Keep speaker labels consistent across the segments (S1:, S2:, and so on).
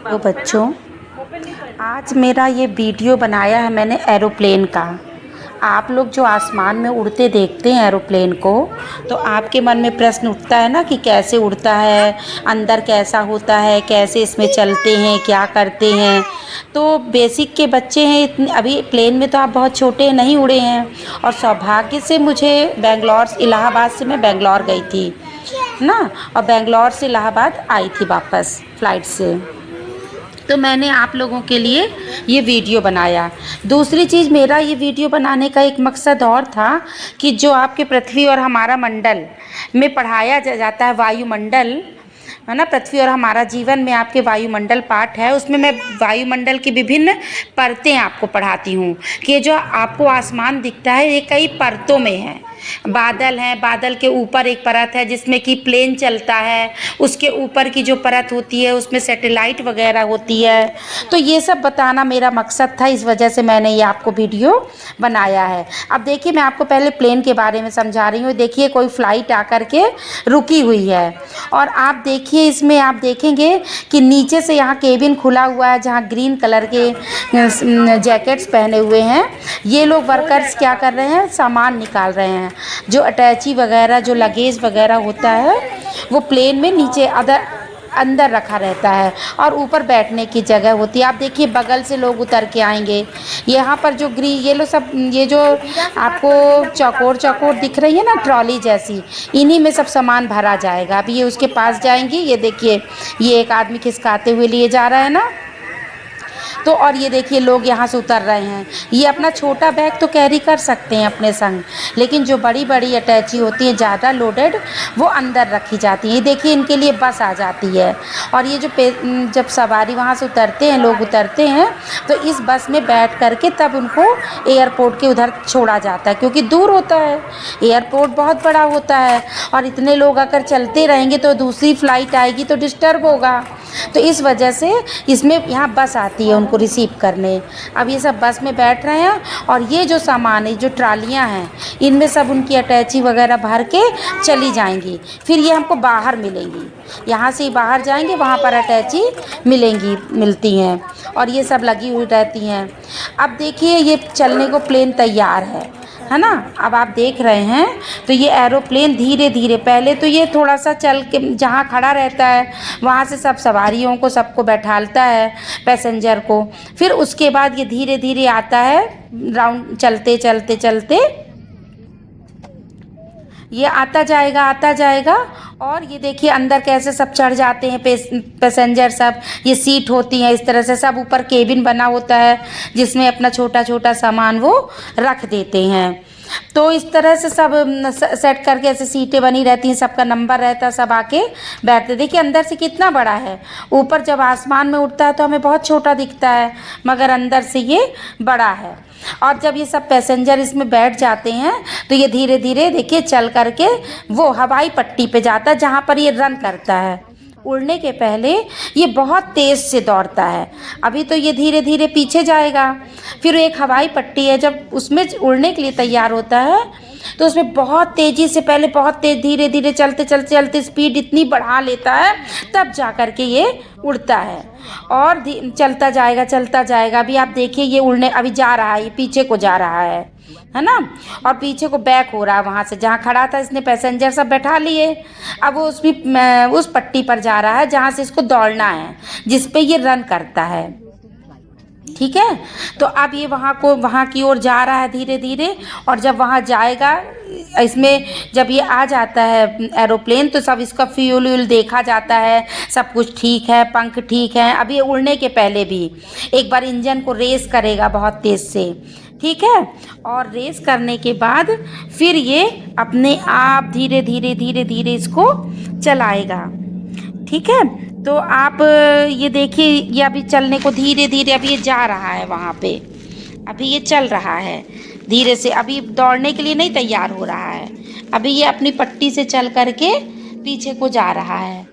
S1: तो बच्चों, आज मेरा ये वीडियो बनाया है मैंने एरोप्लेन का। आप लोग जो आसमान में उड़ते देखते हैं एरोप्लेन को, तो आपके मन में प्रश्न उठता है ना कि कैसे उड़ता है, अंदर कैसा होता है, कैसे इसमें चलते हैं, क्या करते हैं। तो बेसिक के बच्चे हैं, इतने अभी प्लेन में तो आप बहुत छोटे हैं, नहीं उड़े हैं। और सौभाग्य से मुझे बेंगलोर इलाहाबाद से मैं बेंगलोर गई थी ना, और बेंगलोर से इलाहाबाद आई थी वापस फ़्लाइट से। तो मैंने आप लोगों के लिए ये वीडियो बनाया। दूसरी चीज़, मेरा ये वीडियो बनाने का एक मकसद और था कि जो आपके पृथ्वी और हमारा मंडल में पढ़ाया जाता है, वायुमंडल है ना, पृथ्वी और हमारा जीवन में आपके वायुमंडल पाठ है, उसमें मैं वायुमंडल की विभिन्न परतें आपको पढ़ाती हूँ कि ये जो आपको आसमान दिखता है ये कई परतों में है। बादल हैं, बादल के ऊपर एक परत है जिसमें कि प्लेन चलता है, उसके ऊपर की जो परत होती है उसमें सैटेलाइट वगैरह होती है। तो ये सब बताना मेरा मकसद था, इस वजह से मैंने ये आपको वीडियो बनाया है। अब देखिए, मैं आपको पहले प्लेन के बारे में समझा रही हूँ। देखिए, कोई फ्लाइट आकर के रुकी हुई है और आप देखिए, इसमें आप देखेंगे कि नीचे से यहाँ केबिन खुला हुआ है जहाँ ग्रीन कलर के जैकेट्स पहने हुए हैं ये लोग वर्कर्स क्या कर रहे हैं, सामान निकाल रहे हैं। जो अटैची वगैरह, जो लगेज वगैरह होता है वो प्लेन में नीचे अंदर रखा रहता है और ऊपर बैठने की जगह होती है। आप देखिए, बगल से लोग उतर के आएंगे। यहाँ पर जो ये लो सब, ये जो आपको चौकोर चौकोर दिख रही है ना, ट्रॉली जैसी, इन्हीं में सब सामान भरा जाएगा। अभी ये उसके पास जाएंगी, ये देखिए, ये एक आदमी खिसकाते हुए लिए जा रहा है ना। तो और ये देखिए, लोग यहाँ से उतर रहे हैं। ये अपना छोटा बैग तो कैरी कर सकते हैं अपने संग, लेकिन जो बड़ी बड़ी अटैची होती है ज़्यादा लोडेड, वो अंदर रखी जाती है। ये देखिए, इनके लिए बस आ जाती है। और ये जो जब सवारी वहाँ से उतरते हैं, लोग उतरते हैं, तो इस बस में बैठ करके तब उनको एयरपोर्ट के उधर छोड़ा जाता है, क्योंकि दूर होता है, एयरपोर्ट बहुत बड़ा होता है और इतने लोग अगर चलते रहेंगे तो दूसरी फ़्लाइट आएगी तो डिस्टर्ब होगा। तो इस वजह से इसमें यहाँ बस आती है उनको रिसीव करने। अब ये सब बस में बैठ रहे हैं और ये जो सामान है, जो ट्रालियाँ हैं, इनमें सब उनकी अटैची वगैरह भर के चली जाएंगी। फिर ये हमको बाहर मिलेंगी, यहाँ से बाहर जाएंगे, वहाँ पर अटैची मिलती हैं और ये सब लगी हुई रहती हैं। अब देखिए, ये चलने को प्लेन तैयार है ना। अब आप देख रहे हैं, तो ये एरोप्लेन धीरे धीरे, पहले तो ये थोड़ा सा चल के जहाँ खड़ा रहता है वहाँ से सब सवारियों को, सबको बैठालता है, पैसेंजर को। फिर उसके बाद ये धीरे धीरे आता है, राउंड चलते चलते चलते ये आता जाएगा। और ये देखिए, अंदर कैसे सब चढ़ जाते हैं पैसेंजर सब। ये सीट होती हैं इस तरह से, सब ऊपर केबिन बना होता है जिसमें अपना छोटा छोटा सामान वो रख देते हैं। तो इस तरह से सब सेट करके ऐसे सीटें बनी रहती हैं, सबका नंबर रहता है, सब आके बैठते। देखिए अंदर से कितना बड़ा है। ऊपर जब आसमान में उड़ता है तो हमें बहुत छोटा दिखता है, मगर अंदर से ये बड़ा है। और जब ये सब पैसेंजर इसमें बैठ जाते हैं तो ये धीरे धीरे देखिए चल करके वो हवाई पट्टी पे जाता है जहाँ पर ये रन करता है। उड़ने के पहले ये बहुत तेज़ से दौड़ता है। अभी तो ये धीरे धीरे पीछे जाएगा। फिर एक हवाई पट्टी है, जब उसमें उड़ने के लिए तैयार होता है तो उसमें बहुत तेज़ी से, पहले बहुत तेज़, धीरे धीरे चलते चलते चलते स्पीड इतनी बढ़ा लेता है, तब जा कर के ये उड़ता है। और चलता जाएगा। अभी आप देखिए, ये उड़ने अभी जा रहा है, ये पीछे को जा रहा है ना, और पीछे को बैक हो रहा है। वहाँ से जहाँ खड़ा था इसने पैसेंजर सब बैठा लिए, अब वो उस पट्टी पर जा रहा है जहाँ से इसको दौड़ना है, जिस पे ये रन करता है। ठीक है, तो अब ये वहाँ की ओर जा रहा है धीरे धीरे। और जब वहाँ जाएगा, इसमें जब ये आ जाता है एरोप्लेन, तो सब इसका फ्यूल व्यूल देखा जाता है, सब कुछ ठीक है, पंख ठीक है। अब ये उड़ने के पहले भी एक बार इंजन को रेस करेगा बहुत तेज़ से, ठीक है। और रेस करने के बाद फिर ये अपने आप धीरे धीरे इसको चलाएगा, ठीक है। तो आप ये देखिए, ये अभी चलने को धीरे धीरे, अभी ये जा रहा है वहाँ पे, अभी ये चल रहा है धीरे से, अभी दौड़ने के लिए नहीं तैयार हो रहा है। अभी ये अपनी पट्टी से चल करके पीछे को जा रहा है।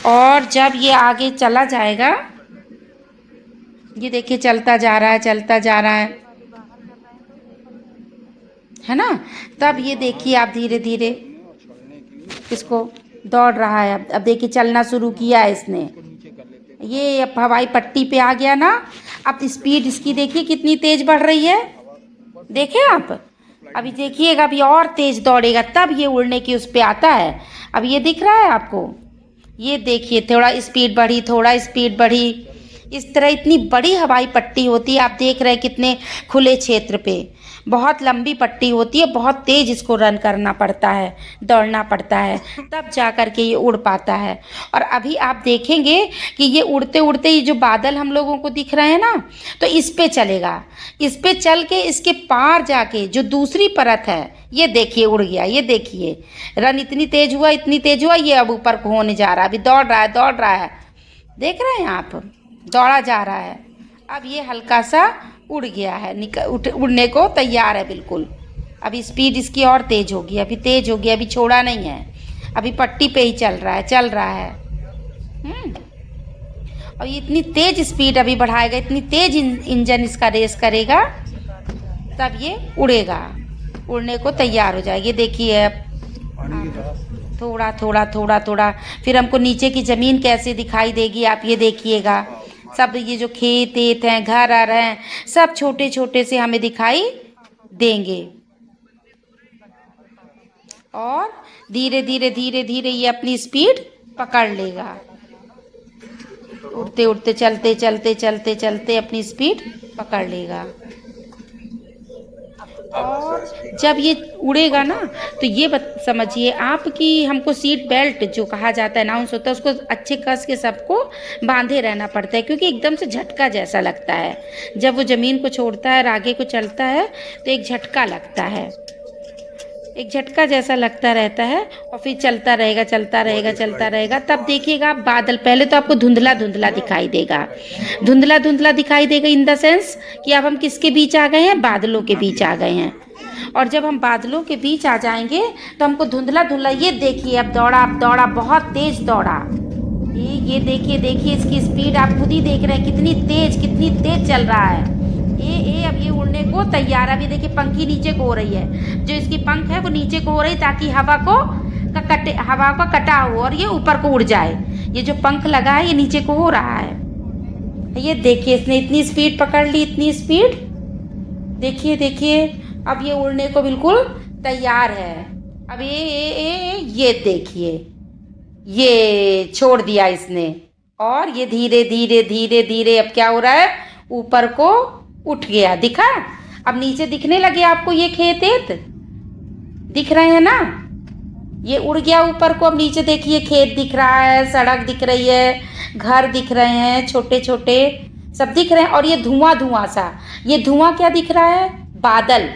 S1: और जब ये आगे चला जाएगा, ये देखिए चलता जा रहा है ना। तब ये देखिए, आप धीरे धीरे इसको दौड़ रहा है। अब देखिए, चलना शुरू किया है इसने, ये अब हवाई पट्टी पे आ गया ना। अब स्पीड इसकी देखिए कितनी तेज़ बढ़ रही है, देखें आप। अभी देखिएगा, अभी और तेज़ दौड़ेगा तब ये उड़ने की उस पे आता है। अब ये दिख रहा है आपको, ये देखिए थोड़ा स्पीड बढ़ी, थोड़ा स्पीड बढ़ी। इस तरह इतनी बड़ी हवाई पट्टी होती है, आप देख रहे हैं कितने खुले क्षेत्र पे बहुत लंबी पट्टी होती है, बहुत तेज़ इसको रन करना पड़ता है, दौड़ना पड़ता है, तब जा कर के ये उड़ पाता है। और अभी आप देखेंगे कि ये उड़ते उड़ते ये जो बादल हम लोगों को दिख रहे हैं ना, तो इस पे चलेगा, इस पे चल के इसके पार जाके जो दूसरी परत है, ये देखिए उड़ गया। ये देखिए रन इतनी तेज हुआ, इतनी तेज हुआ, ये अब ऊपर को होने जा रहा है। अभी दौड़ रहा है, दौड़ रहा है, देख रहे हैं आप, दौड़ा जा रहा है। अब ये हल्का सा उड़ गया है, उड़ने को तैयार है बिल्कुल। अभी स्पीड इसकी और तेज होगी, अभी तेज हो गया, अभी छोड़ा नहीं है, अभी पट्टी पे ही चल रहा है, चल रहा है। और ये इतनी तेज स्पीड अभी बढ़ाएगा, इतनी तेज इंजन इसका रेस करेगा, तब ये उड़ेगा, उड़ने को तैयार हो जाएगी। देखिए अब थोड़ा थोड़ा थोड़ा थोड़ा फिर हमको नीचे की ज़मीन कैसे दिखाई देगी, आप ये देखिएगा। सब ये जो खेत वेत हैं, घर आ रहे हैं, सब छोटे छोटे से हमें दिखाई देंगे। और धीरे धीरे धीरे धीरे ये अपनी स्पीड पकड़ लेगा, उड़ते उड़ते चलते चलते चलते चलते अपनी स्पीड पकड़ लेगा। और जब ये उड़ेगा ना, तो ये समझिए आप कि हमको सीट बेल्ट जो कहा जाता है, अनाउंस होता है, उसको अच्छे कस के सबको बांधे रहना पड़ता है, क्योंकि एकदम से झटका जैसा लगता है। जब वो ज़मीन को छोड़ता है और आगे को चलता है तो एक झटका लगता है, एक झटका जैसा लगता रहता है, और फिर चलता रहेगा चलता रहेगा चलता रहेगा। तब देखिएगा आप बादल, पहले तो आपको धुंधला धुंधला दिखाई देगा, धुंधला धुंधला दिखाई देगा इन द सेंस कि अब हम किसके बीच आ गए हैं, बादलों के बीच आ गए हैं। और जब हम बादलों के बीच आ जाएंगे तो हमको धुंधला धुंधला, ये देखिए अब दौड़ा, बहुत तेज दौड़ा। ये देखिए, देखिए इसकी स्पीड आप खुद ही देख रहे हैं कितनी तेज चल रहा है। ये अब ये उड़ने को तैयार है। अभी देखिए पंखी नीचे को हो रही है, जो इसकी पंख है वो नीचे को हो रही, ताकि हवा का कटा हो और ये ऊपर को उड़ जाए। ये जो पंख लगा है ये नीचे को हो रहा है। ये देखिए इसने इतनी स्पीड पकड़ ली, इतनी स्पीड, देखिए देखिए अब ये उड़ने को बिल्कुल तैयार है। अब ये देखिए ये छोड़ दिया इसने, और ये धीरे धीरे धीरे धीरे अब क्या हो रहा है, ऊपर को उठ गया, दिखा। अब नीचे दिखने लगे आपको, ये खेत दिख रहे हैं ना, ये उड़ गया ऊपर को। अब नीचे देखिए खेत दिख रहा है, सड़क दिख रही है, घर दिख रहे हैं छोटे छोटे, सब दिख रहे हैं। और ये धुआं सा, ये धुआं क्या दिख रहा है, बादल।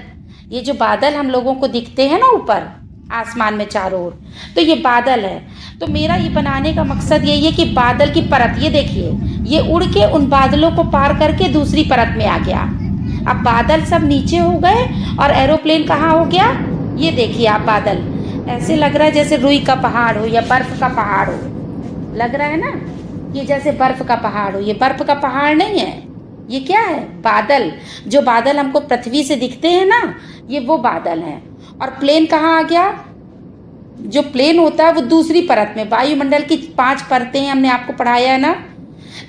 S1: ये जो बादल हम लोगों को दिखते हैं ना ऊपर आसमान में चारों ओर, तो ये बादल है। तो मेरा ये बनाने का मकसद यही है कि बादल की परत, ये देखिए ये उड़ के उन बादलों को पार करके दूसरी परत में आ गया। अब बादल सब नीचे हो गए और एरोप्लेन कहाँ हो गया, ये देखिए आप, बादल ऐसे लग रहा है जैसे रुई का पहाड़ हो या बर्फ़ का पहाड़ हो, लग रहा है ना, ये जैसे बर्फ़ का पहाड़ हो। ये बर्फ़ का पहाड़ नहीं है, ये क्या है, बादल। जो बादल हमको पृथ्वी से दिखते हैं ना, ये वो बादल हैं। और प्लेन कहाँ आ गया, जो प्लेन होता है वो दूसरी परत में, वायुमंडल की 5 परतें हैं, हमने आपको पढ़ाया है ना,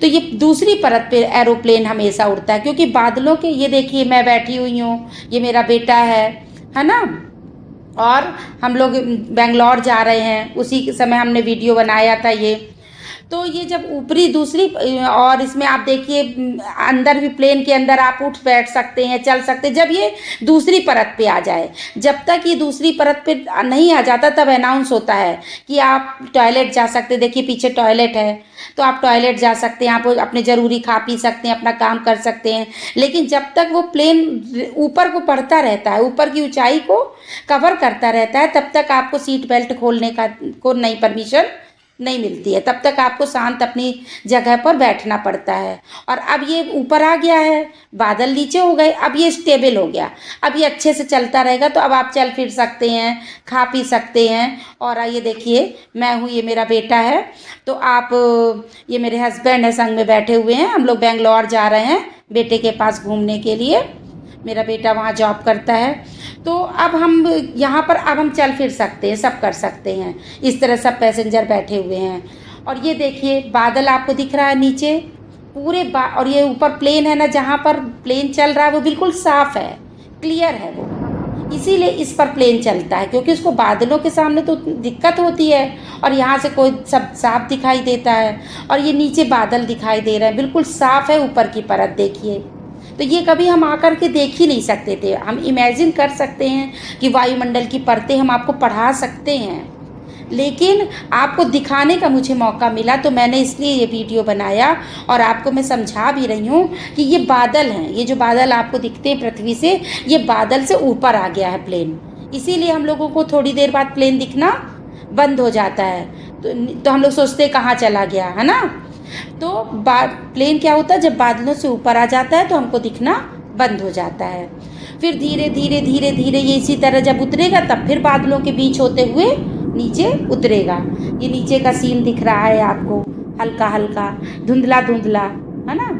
S1: तो ये दूसरी परत पे एरोप्लेन हमेशा उड़ता है। क्योंकि बादलों के, ये देखिए मैं बैठी हुई हूँ, ये मेरा बेटा है ना, और हम लोग बेंगलोर जा रहे हैं, उसी समय हमने वीडियो बनाया था ये। तो ये जब ऊपरी दूसरी, और इसमें आप देखिए अंदर भी, प्लेन के अंदर आप उठ बैठ सकते हैं, चल सकते हैं, जब ये दूसरी परत पे आ जाए। जब तक ये दूसरी परत पे नहीं आ जाता तब अनाउंस होता है कि आप टॉयलेट जा सकते हैं। देखिए पीछे टॉयलेट है, तो आप टॉयलेट जा सकते हैं, आप अपने ज़रूरी खा पी सकते हैं, अपना काम कर सकते हैं। लेकिन जब तक वो प्लेन ऊपर को बढ़ता रहता है, ऊपर की ऊंचाई को कवर करता रहता है, तब तक आपको सीट बेल्ट खोलने को नहीं, परमिशन नहीं मिलती है। तब तक आपको शांत अपनी जगह पर बैठना पड़ता है। और अब ये ऊपर आ गया है, बादल नीचे हो गए, अब ये स्टेबल हो गया, अब ये अच्छे से चलता रहेगा। तो अब आप चल फिर सकते हैं, खा पी सकते हैं। और ये देखिए मैं हूँ, ये मेरा बेटा है, तो आप, ये मेरे हस्बैंड है, संग में बैठे हुए हैं। हम लोग बेंगलोर जा रहे हैं बेटे के पास घूमने के लिए, मेरा बेटा वहाँ जॉब करता है। तो अब हम यहाँ पर, अब हम चल फिर सकते हैं, सब कर सकते हैं। इस तरह सब पैसेंजर बैठे हुए हैं। और ये देखिए बादल आपको दिख रहा है नीचे पूरे और ये ऊपर प्लेन है ना, जहाँ पर प्लेन चल रहा है वो बिल्कुल साफ़ है, क्लियर है वो, इसीलिए इस पर प्लेन चलता है, क्योंकि उसको बादलों के सामने तो दिक्कत होती है और यहाँ से कोई सब साफ दिखाई देता है। और ये नीचे बादल दिखाई दे रहे हैं, बिल्कुल साफ़ है ऊपर की परत देखिए। तो ये कभी हम आकर के देख ही नहीं सकते थे। हम इमेजिन कर सकते हैं कि वायुमंडल की परतें हम आपको पढ़ा सकते हैं, लेकिन आपको दिखाने का मुझे मौका मिला तो मैंने इसलिए ये वीडियो बनाया और आपको मैं समझा भी रही हूँ कि ये बादल हैं, ये जो बादल आपको दिखते हैं पृथ्वी से, ये बादल से ऊपर आ गया है प्लेन, इसीलिए हम लोगों को थोड़ी देर बाद प्लेन दिखना बंद हो जाता है। तो हम लोग सोचते हैं कहाँ चला गया, है ना। तो प्लेन क्या होता है, जब बादलों से ऊपर आ जाता है तो हमको दिखना बंद हो जाता है। फिर धीरे धीरे धीरे धीरे ये इसी तरह जब उतरेगा तब फिर बादलों के बीच होते हुए नीचे उतरेगा। ये नीचे का सीन दिख रहा है आपको, हल्का हल्का धुंधला धुंधला, है ना।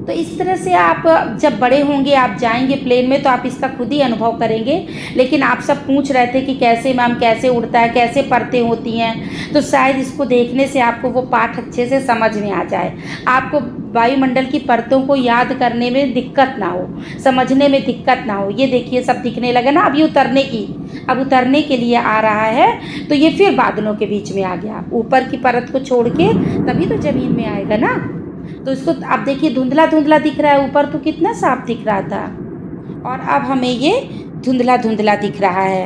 S1: तो इस तरह से आप जब बड़े होंगे, आप जाएंगे प्लेन में तो आप इसका खुद ही अनुभव करेंगे। लेकिन आप सब पूछ रहे थे कि कैसे मैम, कैसे उड़ता है, कैसे परतें होती हैं, तो शायद इसको देखने से आपको वो पाठ अच्छे से समझ में आ जाए, आपको वायुमंडल की परतों को याद करने में दिक्कत ना हो, समझने में दिक्कत ना हो। ये देखिए सब दिखने लगे ना, अब ये उतरने के लिए आ रहा है, तो ये फिर बादलों के बीच में आ गया, ऊपर की परत को छोड़ के तभी तो ज़मीन में आएगा ना। तो इसको आप देखिए धुंधला धुंधला दिख रहा है, ऊपर तो कितना साफ दिख रहा था और अब हमें ये धुंधला धुंधला दिख रहा है।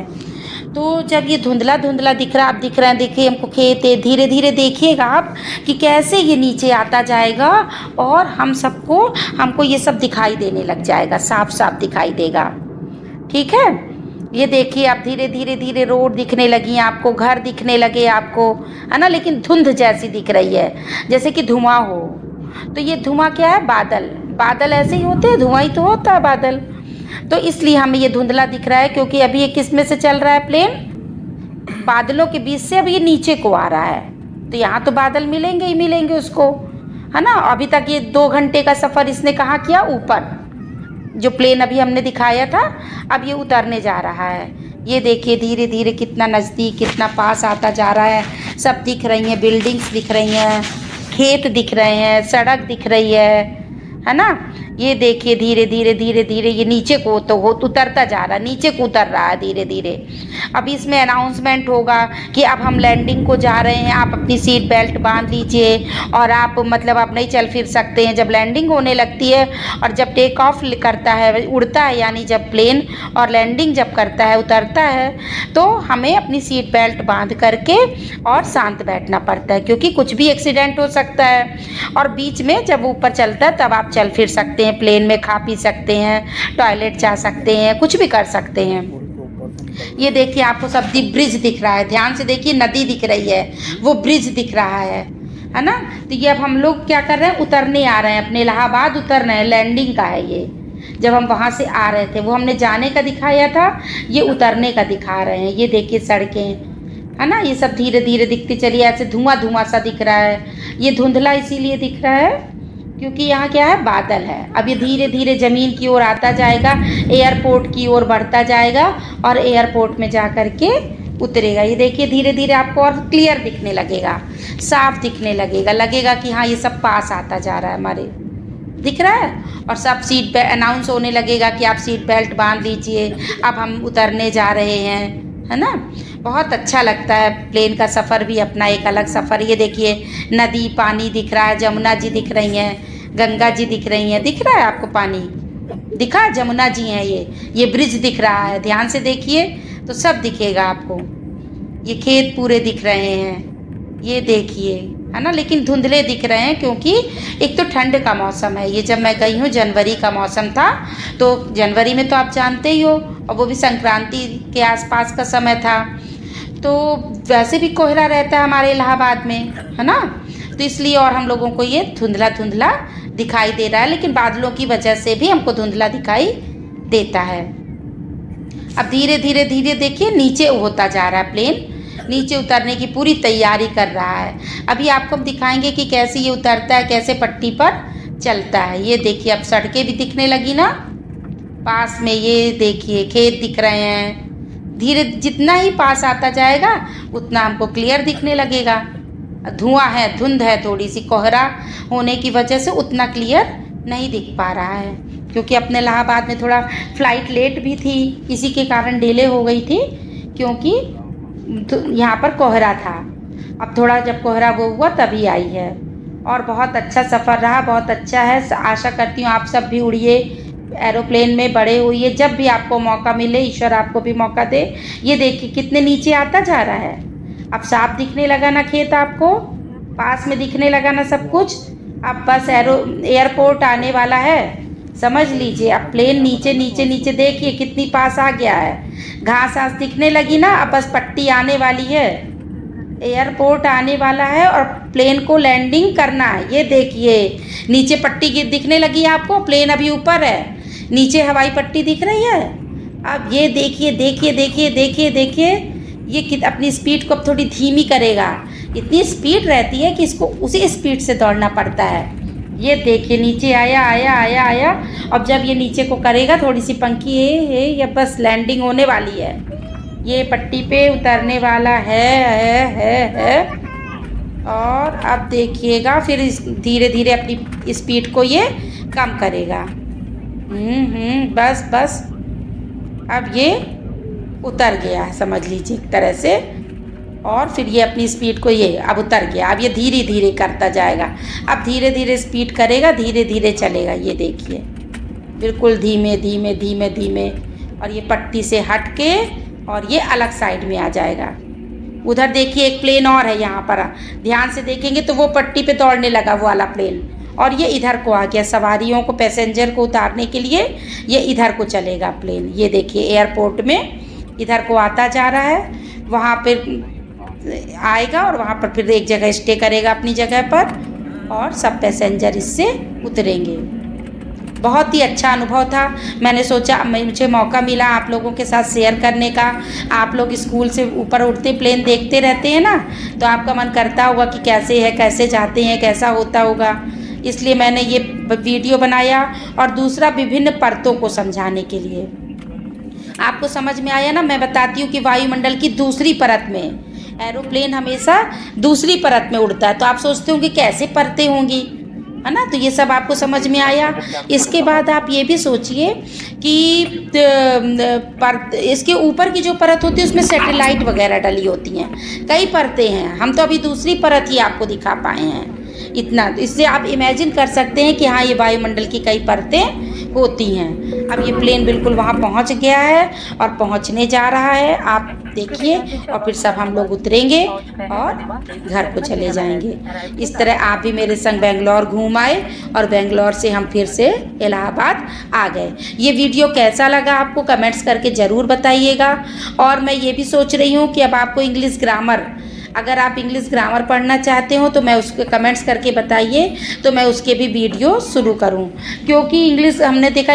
S1: तो जब ये धुंधला धुंधला दिख रहा, आप दिख रहे हैं, देखिए हमको खेत है, धीरे धीरे देखिएगा आप कि कैसे ये नीचे आता जाएगा और हमको ये सब दिखाई देने लग जाएगा, साफ साफ दिखाई देगा। ठीक है, ये देखिए आप धीरे धीरे धीरे रोड दिखने लगी आपको, घर दिखने लगे आपको, है ना, लेकिन धुंध जैसी दिख रही है, जैसे कि धुआं हो। तो ये धुआं क्या है, बादल ऐसे ही होते हैं, धुआं ही तो होता है बादल। तो इसलिए हमें ये धुंधला दिख रहा है, क्योंकि अभी ये किस में से चल रहा है, प्लेन बादलों के बीच से अब ये नीचे को आ रहा है, तो यहाँ तो बादल मिलेंगे ही मिलेंगे उसको, है ना। अभी तक ये 2 घंटे का सफ़र इसने कहाँ किया, ऊपर, जो प्लेन अभी हमने दिखाया था, अब ये उतरने जा रहा है। ये देखिए धीरे धीरे कितना नज़दीक, कितना पास आता जा रहा है। सब दिख रही हैं, बिल्डिंग्स दिख रही हैं, खेत दिख रहे हैं, सड़क दिख रही है ना। ये देखिए धीरे धीरे धीरे धीरे ये नीचे को तो उतरता जा रहा है, नीचे को उतर रहा है धीरे धीरे। अब इसमें अनाउंसमेंट होगा कि अब हम लैंडिंग को जा रहे हैं, आप अपनी सीट बेल्ट बांध लीजिए और आप मतलब आप नहीं चल फिर सकते हैं। जब लैंडिंग होने लगती है और जब टेक ऑफ करता है, उड़ता है, यानी जब प्लेन और लैंडिंग जब करता है, उतरता है, तो हमें अपनी सीट बेल्ट बांध करके और शांत बैठना पड़ता है, क्योंकि कुछ भी एक्सीडेंट हो सकता है। और बीच में जब ऊपर चलता है तब आप चल फिर सकते हैं, प्लेन में खा पी सकते हैं, टॉयलेट जा सकते हैं, कुछ भी कर सकते हैं। ये देखिए आपको सब ब्रिज दिख रहा है, ध्यान से देखिए, नदी दिख रही है, वो ब्रिज दिख रहा है ना। तो ये अब हम लोग क्या कर रहे हैं, उतरने आ रहे हैं, अपने इलाहाबाद उतर रहे हैं, लैंडिंग का है ये। जब हम वहाँ से आ रहे थे वो हमने जाने का दिखाया था, ये उतरने का दिखा रहे हैं। ये देखिए सड़कें, है ना, ये सब धीरे धीरे दिखती चलिए, ऐसे धुआं धुआं सा दिख रहा है। ये धुंधला इसीलिए दिख रहा है क्योंकि यहाँ क्या है, बादल है। अब ये धीरे धीरे ज़मीन की ओर आता जाएगा, एयरपोर्ट की ओर बढ़ता जाएगा और एयरपोर्ट में जा कर के उतरेगा। ये देखिए धीरे धीरे आपको और क्लियर दिखने लगेगा, साफ दिखने लगेगा कि हाँ ये सब पास आता जा रहा है हमारे, दिख रहा है। और सब सीट पे अनाउंस होने लगेगा कि आप सीट बेल्ट बांध लीजिए, अब हम उतरने जा रहे हैं, है ना। बहुत अच्छा लगता है, प्लेन का सफ़र भी अपना एक अलग सफ़र। ये देखिए नदी, पानी दिख रहा है, जमुना जी दिख रही हैं, गंगा जी दिख रही हैं, दिख रहा है आपको, पानी दिखा, जमुना जी हैं। ये ब्रिज दिख रहा है, ध्यान से देखिए तो सब दिखेगा आपको। ये खेत पूरे दिख रहे हैं, ये देखिए, है ना, लेकिन धुंधले दिख रहे हैं क्योंकि एक तो ठंड का मौसम है। ये जब मैं गई हूँ जनवरी का मौसम था, तो जनवरी में तो आप जानते ही हो, और वो भी संक्रांति के आसपास का समय था, तो वैसे भी कोहरा रहता है हमारे इलाहाबाद में, है ना। तो इसलिए और हम लोगों को ये धुंधला धुंधला दिखाई दे रहा है, लेकिन बादलों की वजह से भी हमको धुंधला दिखाई देता है। अब धीरे धीरे धीरे देखिए नीचे होता जा रहा है प्लेन, नीचे उतरने की पूरी तैयारी कर रहा है। अभी आपको हम दिखाएंगे कि कैसे ये उतरता है, कैसे पट्टी पर चलता है। ये देखिए अब सड़कें भी दिखने लगी ना पास में, ये देखिए खेत दिख रहे हैं। धीरे जितना ही पास आता जाएगा उतना हमको क्लियर दिखने लगेगा, धुआं है, धुंध है, थोड़ी सी कोहरा होने की वजह से उतना क्लियर नहीं दिख पा रहा है, क्योंकि अपने इलाहाबाद में थोड़ा फ़्लाइट लेट भी थी, इसी के कारण डिले हो गई थी, क्योंकि यहाँ पर कोहरा था। अब थोड़ा जब कोहरा वो हुआ तभी आई है। और बहुत अच्छा सफ़र रहा, बहुत अच्छा है। आशा करती हूँ आप सब भी उड़िए एरोप्लेन में, बड़े होइए, जब भी आपको मौका मिले ईश्वर आपको भी मौका दे। ये देखिए कितने नीचे आता जा रहा है। अब साफ दिखने लगा ना खेत आपको, पास में दिखने लगा ना सब कुछ। अब बस एयरपोर्ट आने वाला है, समझ लीजिए। अब प्लेन नीचे नीचे नीचे देखिए कितनी पास आ गया है। घास आस दिखने लगी ना, अब बस पट्टी आने वाली है, एयरपोर्ट आने वाला है और प्लेन को लैंडिंग करना है। ये देखिए नीचे पट्टी दिखने लगी है आपको, प्लेन अभी ऊपर है, नीचे हवाई पट्टी दिख रही है। अब ये देखिए देखिए देखिए देखिए देखिए, ये अपनी स्पीड को अब थोड़ी धीमी करेगा। इतनी स्पीड रहती है कि इसको उसी स्पीड से दौड़ना पड़ता है। ये देखिए नीचे आया आया आया आया। अब जब ये नीचे को करेगा, थोड़ी सी पंखी है, ये बस लैंडिंग होने वाली है, ये पट्टी पे उतरने वाला है। और अब देखिएगा फिर धीरे धीरे अपनी स्पीड को ये कम करेगा। बस बस अब ये उतर गया है, समझ लीजिए एक तरह से। और फिर ये अपनी स्पीड को ये अब उतर गया। अब ये धीरे धीरे करता जाएगा, अब धीरे धीरे स्पीड करेगा, धीरे धीरे चलेगा। ये देखिए बिल्कुल धीमे धीमे धीमे धीमे। और ये पट्टी से हट के और ये अलग साइड में आ जाएगा। उधर देखिए एक प्लेन और है, यहाँ पर ध्यान से देखेंगे तो वो पट्टी पे दौड़ने लगा वो वाला प्लेन, और ये इधर को आ गया। सवारियों को, पैसेंजर को उतारने के लिए ये इधर को चलेगा प्लेन। ये देखिए एयरपोर्ट में इधर को आता जा रहा है, वहाँ पे आएगा और वहाँ पर फिर एक जगह स्टे करेगा अपनी जगह पर, और सब पैसेंजर इससे उतरेंगे। बहुत ही अच्छा अनुभव था। मैंने सोचा मुझे मौका मिला आप लोगों के साथ शेयर करने का। आप लोग स्कूल से ऊपर उड़ते प्लेन देखते रहते हैं ना, तो आपका मन करता होगा कि कैसे है, कैसे जाते हैं, कैसा होता होगा। इसलिए मैंने ये वीडियो बनाया। और दूसरा विभिन्न परतों को समझाने के लिए। आपको समझ में आया ना? मैं बताती हूँ कि वायुमंडल की दूसरी परत में एरोप्लेन हमेशा दूसरी परत में उड़ता है, तो आप सोचते होंगे कैसे परतें होंगी, है ना? तो ये सब आपको समझ में आया। इसके बाद आप ये भी सोचिए कि इसके ऊपर की जो परत होती है उसमें सैटेलाइट वगैरह डली होती हैं, कई परतें हैं। हम तो अभी दूसरी परत ही आपको दिखा पाए हैं इतना। इससे आप इमेजिन कर सकते हैं कि हाँ, ये वायुमंडल की कई परतें होती हैं। अब ये प्लेन बिल्कुल वहाँ पहुँच गया है और पहुँचने जा रहा है, आप देखिए। और फिर सब हम लोग उतरेंगे और घर को चले जाएंगे। इस तरह आप भी मेरे संग बेंगलोर घूम आए और बेंगलोर से हम फिर से इलाहाबाद आ गए। ये वीडियो कैसा लगा आपको कमेंट्स करके ज़रूर बताइएगा। और मैं ये भी सोच रही हूँ कि अब आपको इंग्लिश ग्रामर, अगर आप इंग्लिश ग्रामर पढ़ना चाहते हो तो मैं उसके कमेंट्स करके बताइए, तो मैं उसके भी वीडियो शुरू करूं। क्योंकि इंग्लिश हमने देखा